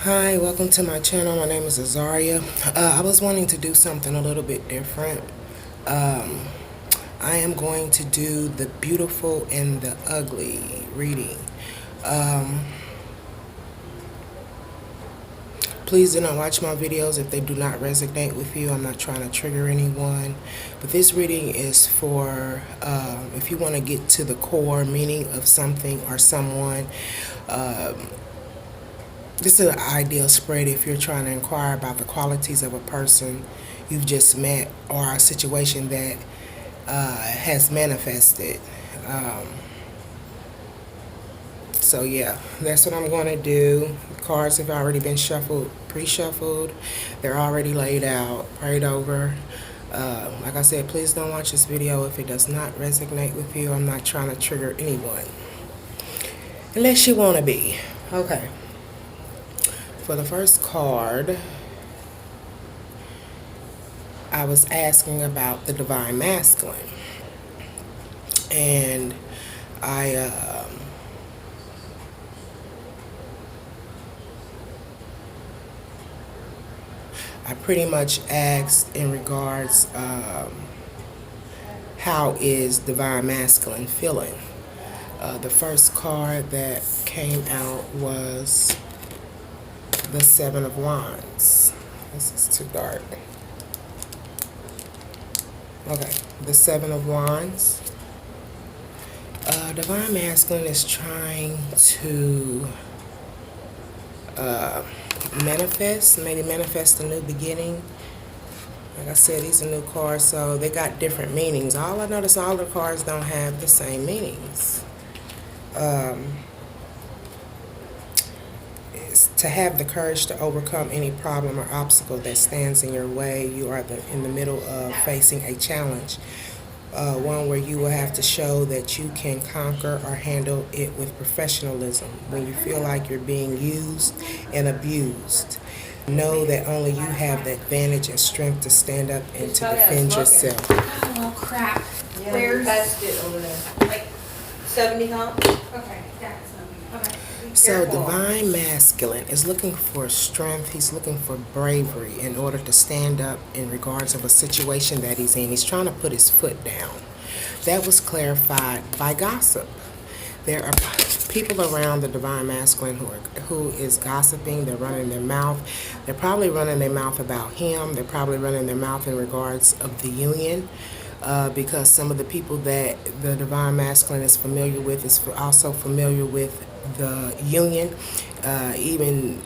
Hi, welcome to my channel. My name is Azaria. I was wanting to do something a little bit different. I am going to do the beautiful and the ugly reading. Please do not watch my videos if they do not resonate with you. I'm not trying to trigger anyone. But this reading is for if you want to get to the core meaning of something or someone. This is an ideal spread if you're trying to inquire about the qualities of a person you've just met or a situation that has manifested. So yeah, that's what I'm going to do. The cards have already been shuffled, pre-shuffled. They're already laid out, prayed over. Like I said, please don't watch this video if it does not resonate with you. I'm not trying to trigger anyone. Unless you want to be. Okay. For the first card, I was asking about the Divine Masculine. And I pretty much asked in regards how is Divine Masculine feeling. The first card that came out was the Seven of Wands. This is too dark. Okay, the Seven of Wands. Divine Masculine is trying to maybe manifest a new beginning. Like I said, these are new cards, so they got different meanings. All I notice, all the cards don't have the same meanings. Is to have the courage to overcome any problem or obstacle that stands in your way. You are in the middle of facing a challenge. One where you will have to show that you can conquer or handle it with professionalism. When you feel like you're being used and abused, know that only you have the advantage and strength to stand up and to defend yourself. Oh crap. Yeah, Where's passed it over there. like 70 hump? okay, that's okay. Be So careful. Divine Masculine is looking for strength. He's looking for bravery in order to stand up in regards of a situation that he's in. He's trying to put his foot down. That was clarified by gossip. There are people around the Divine Masculine who is gossiping. They're running their mouth. They're probably running their mouth about him. They're probably running their mouth in regards of the union. Because some of the people that the Divine Masculine is familiar with is also familiar with the union. Even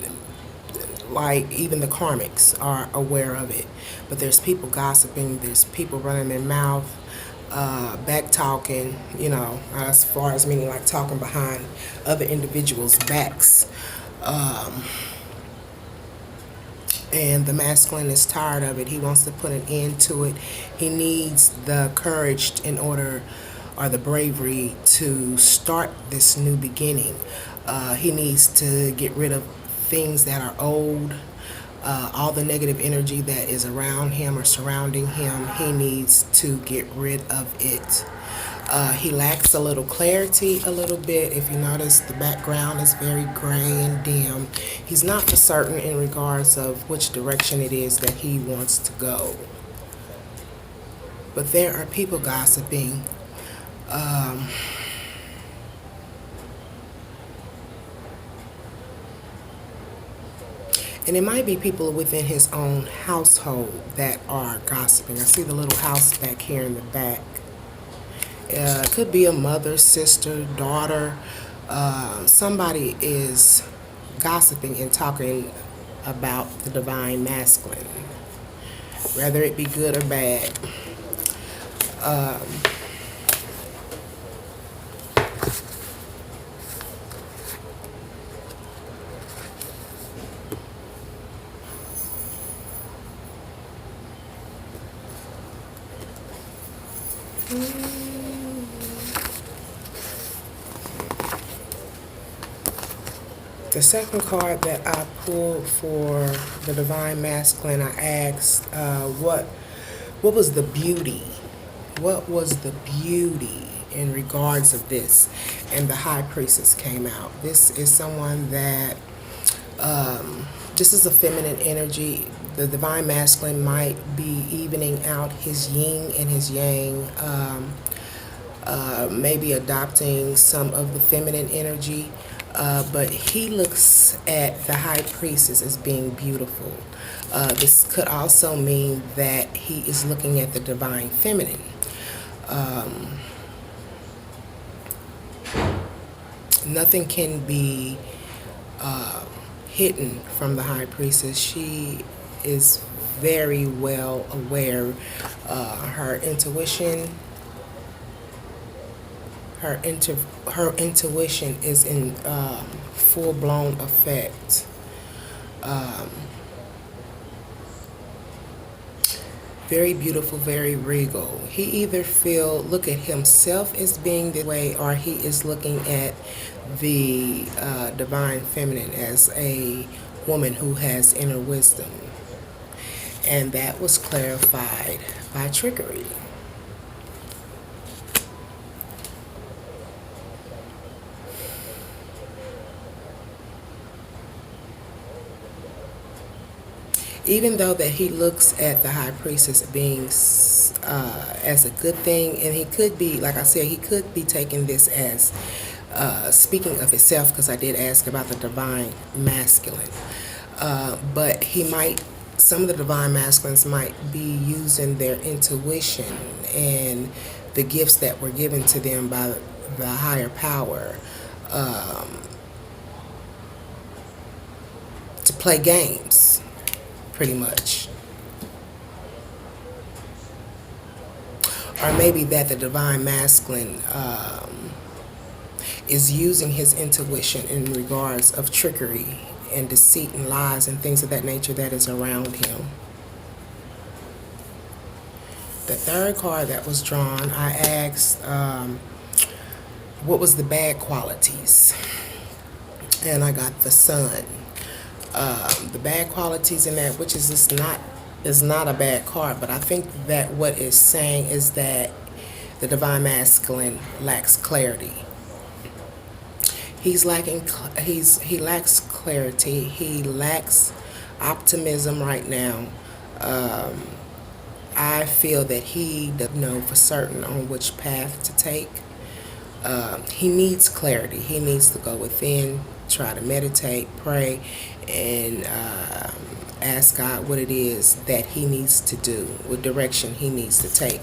the karmics are aware of it. But there's people gossiping. There's people running their mouth, back talking, as far as meaning like talking behind other individuals' backs. And the masculine is tired of it. He wants to put an end to it. He needs the courage or the bravery to start this new beginning. He needs to get rid of things that are old, all the negative energy that is around him or surrounding him. He needs to get rid of it. He lacks a little clarity a little bit. If you notice, the background is very gray and dim. He's not for certain in regards of which direction it is that he wants to go. But there are people gossiping. And it might be people within his own household that are gossiping. I see the little house back here in the back. Could be a mother, sister, daughter. Somebody is gossiping and talking about the Divine Masculine, whether it be good or bad. The second card that I pulled for the Divine Masculine, I asked, what was the beauty? What was the beauty in regards of this? And the High Priestess came out. This is someone that This is a feminine energy. The divine masculine might be evening out his yin and his yang, maybe adopting some of the feminine energy, but he looks at the high priestess as being beautiful. This could also mean that he is looking at the divine feminine. Nothing can be hidden from the high priestess. She is very well aware. Her intuition, her intuition is in full-blown effect. Very beautiful, very regal. He either look at himself as being the way, or he is looking at the divine feminine as a woman who has inner wisdom. And that was clarified by trickery. Even though that he looks at the high priestess being as a good thing, and he could be, like I said, he could be taking this as speaking of himself, because I did ask about the divine masculine. But some of the divine masculines might be using their intuition and the gifts that were given to them by the higher power to play games, pretty much. Or maybe that the divine masculine is using his intuition in regards of trickery and deceit and lies and things of that nature that is around him. The third card that was drawn, I asked what was the bad qualities, and I got the Sun. The bad qualities in that, which is not a bad card, but I think that what it's saying is that the divine masculine lacks clarity. He lacks clarity. He lacks optimism right now. I feel that he doesn't know for certain on which path to take. He needs clarity. He needs to go within, try to meditate, pray, and ask God what it is that he needs to do, what direction he needs to take.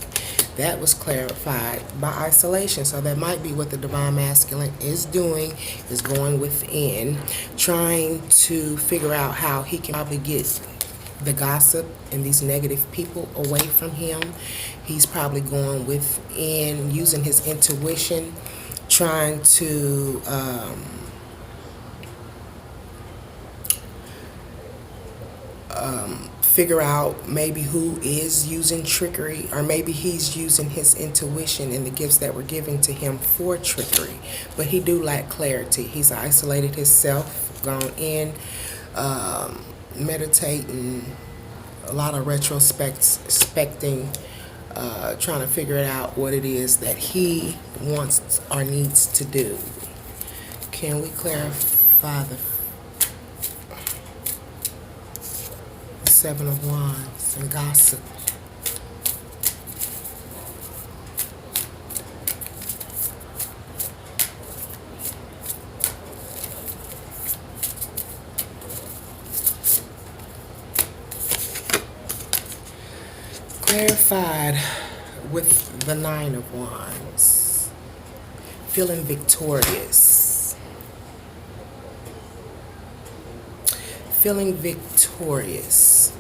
That was clarified by isolation. So that might be what the divine masculine is doing, is going within, trying to figure out how he can probably get the gossip and these negative people away from him. He's probably going within, using his intuition, trying to figure out maybe who is using trickery, or maybe he's using his intuition and the gifts that were given to him for trickery. But he do lack clarity. He's isolated himself, gone in, meditating, a lot of retrospecting, trying to figure it out what it is that he wants or needs to do. Can we clarify the Seven of Wands and gossip? Clarified with the Nine of Wands. Feeling victorious. Feeling victorious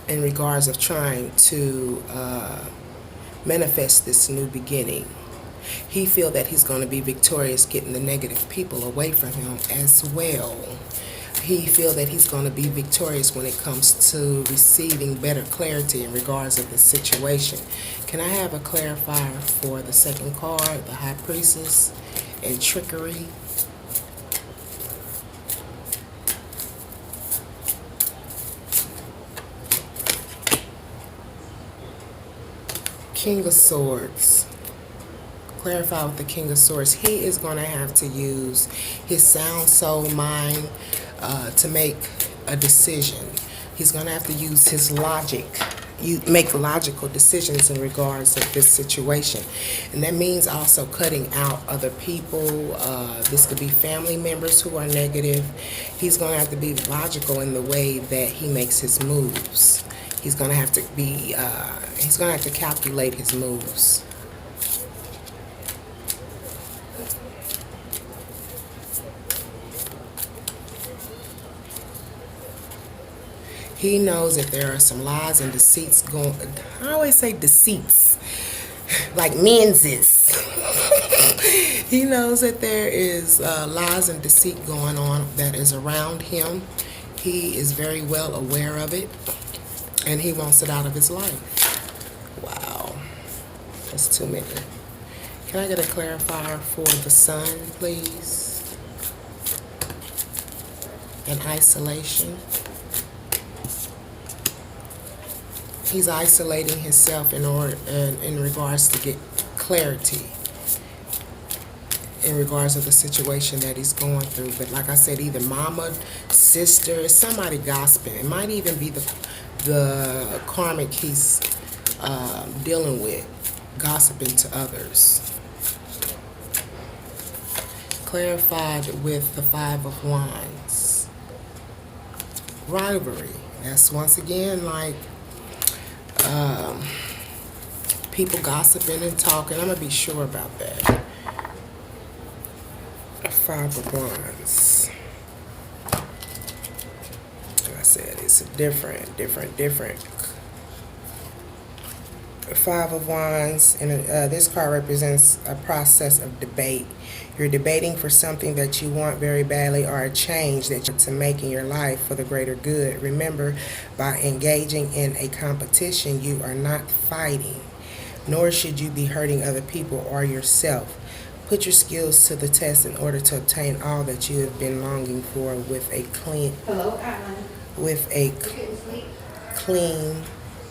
in regards of trying to manifest this new beginning. He feel that he's going to be victorious getting the negative people away from him as well. He feel that he's going to be victorious when it comes to receiving better clarity in regards of the situation. Can I have a clarifier for the second card, the High Priestess and trickery? King of Swords, clarify with the King of Swords, he is going to have to use his sound, soul, mind to make a decision. He's going to have to use his logic. You make logical decisions in regards of this situation. And that means also cutting out other people. This could be family members who are negative. He's going to have to be logical in the way that he makes his moves. He's going to have to be, he's going to have to calculate his moves. He knows that there are some lies and deceits going. I always say deceits, like menses. He knows that there is lies and deceit going on that is around him. He is very well aware of it, and he wants it out of his life. Wow, that's too many. Can I get a clarifier for the sun, please? And isolation. He's isolating himself in regards to get clarity in regards of the situation that he's going through. But like I said, either mama, sister, somebody gossiping. It might even be the karmic he's dealing with, gossiping to others. Clarified with the Five of Wands. Rivalry. That's once again like people gossiping and talking. I'm going to be sure about that. Five of Wands. Like I said, it's different. Five of Wands, and this card represents a process of debate. You're debating for something that you want very badly, or a change that you're to make in your life for the greater good. Remember, by engaging in a competition, you are not fighting, nor should you be hurting other people or yourself. Put your skills to the test in order to obtain all that you have been longing for with a clean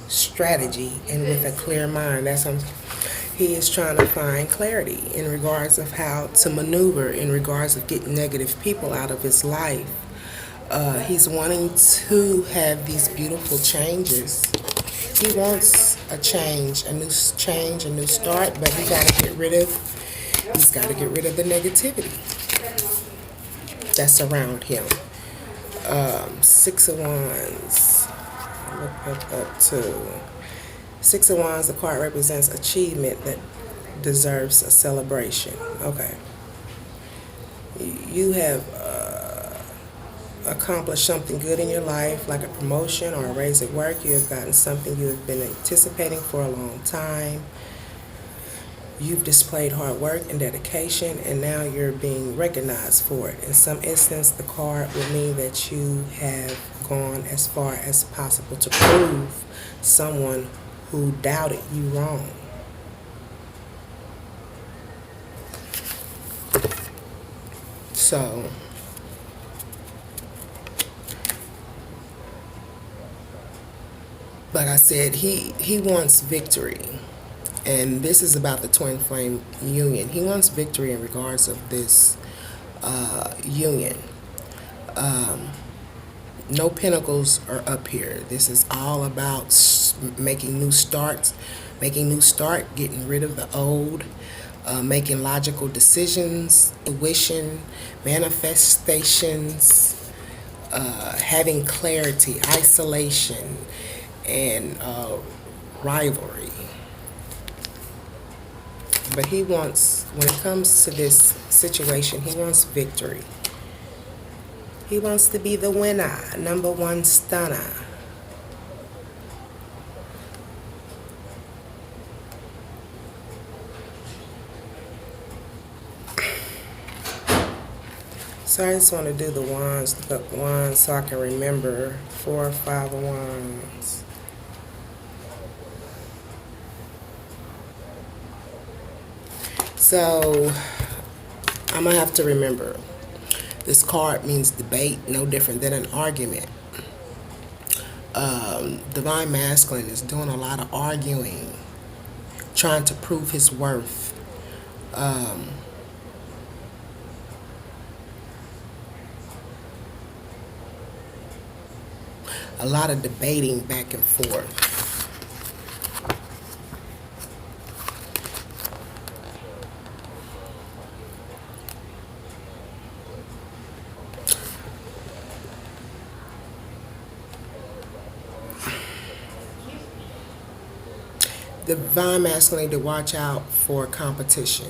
strategy and with a clear mind. He is trying to find clarity in regards of how to maneuver in regards of getting negative people out of his life. He's wanting to have these beautiful changes. He wants a change, a new start, but he's got to get rid of the negativity that's around him. Six of Wands. Up to Six of Wands, the card represents achievement that deserves a celebration. Okay. You have accomplished something good in your life, like a promotion or a raise at work. You have gotten something you have been anticipating for a long time. You've displayed hard work and dedication, and now you're being recognized for it. In some instance, the card would mean that you have gone as far as possible to prove someone who doubted you wrong. So, like I said, he wants victory. And this is about the twin flame union. He wants victory in regards of this union. No pentacles are up here. This is all about making new starts, getting rid of the old, making logical decisions, intuition, manifestations, having clarity, isolation, and rivalry. But he wants, when it comes to this situation, he wants victory. He wants to be the winner, number one stunner. So I just want to do the wands, so I can remember 4 or 5 of wands. So I'm going to have to remember. This card means debate, no different than an argument. Divine Masculine is doing a lot of arguing, trying to prove his worth. Um, a lot of debating back and forth. Divine masculine to watch out for competition.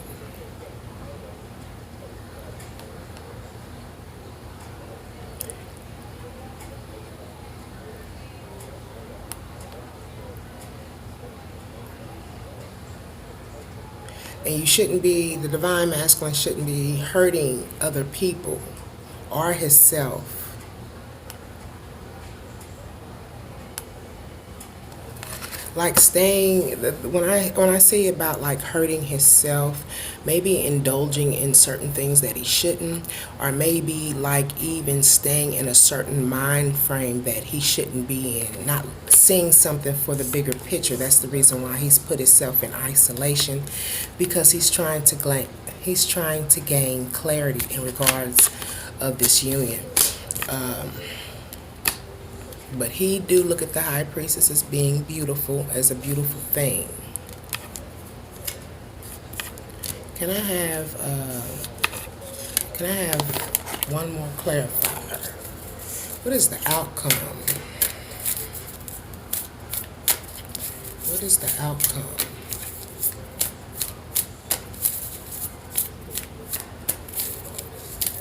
And you shouldn't be, the divine masculine shouldn't be hurting other people or himself. Like staying, when I say about like hurting himself, maybe indulging in certain things that he shouldn't, or maybe like even staying in a certain mind frame that he shouldn't be in, not seeing something for the bigger picture. That's the reason why he's put himself in isolation, because he's trying to gain clarity in regards of this union. But he do look at the high priestess as being beautiful, as a beautiful thing. Can I have one more clarifier? What is the outcome? What is the outcome?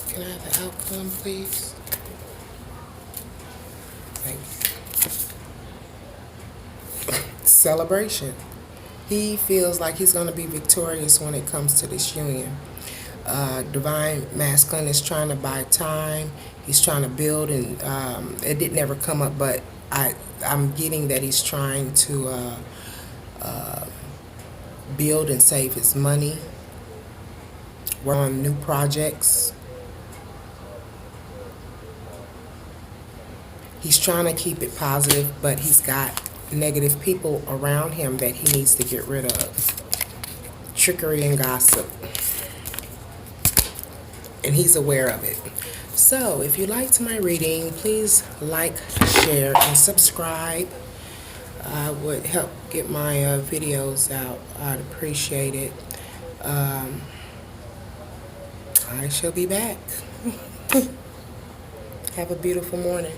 Can I have the outcome, please? Celebration. He feels like he's going to be victorious when it comes to this union. Divine masculine is trying to buy time. He's trying to build, and it didn't ever come up, but I'm getting that he's trying to build and save his money, work on new projects. He's trying to keep it positive, but he's got negative people around him that he needs to get rid of. Trickery and gossip. And he's aware of it. So, if you liked my reading, please like, share, and subscribe. Would help get my videos out. I'd appreciate it. I shall be back. Have a beautiful morning.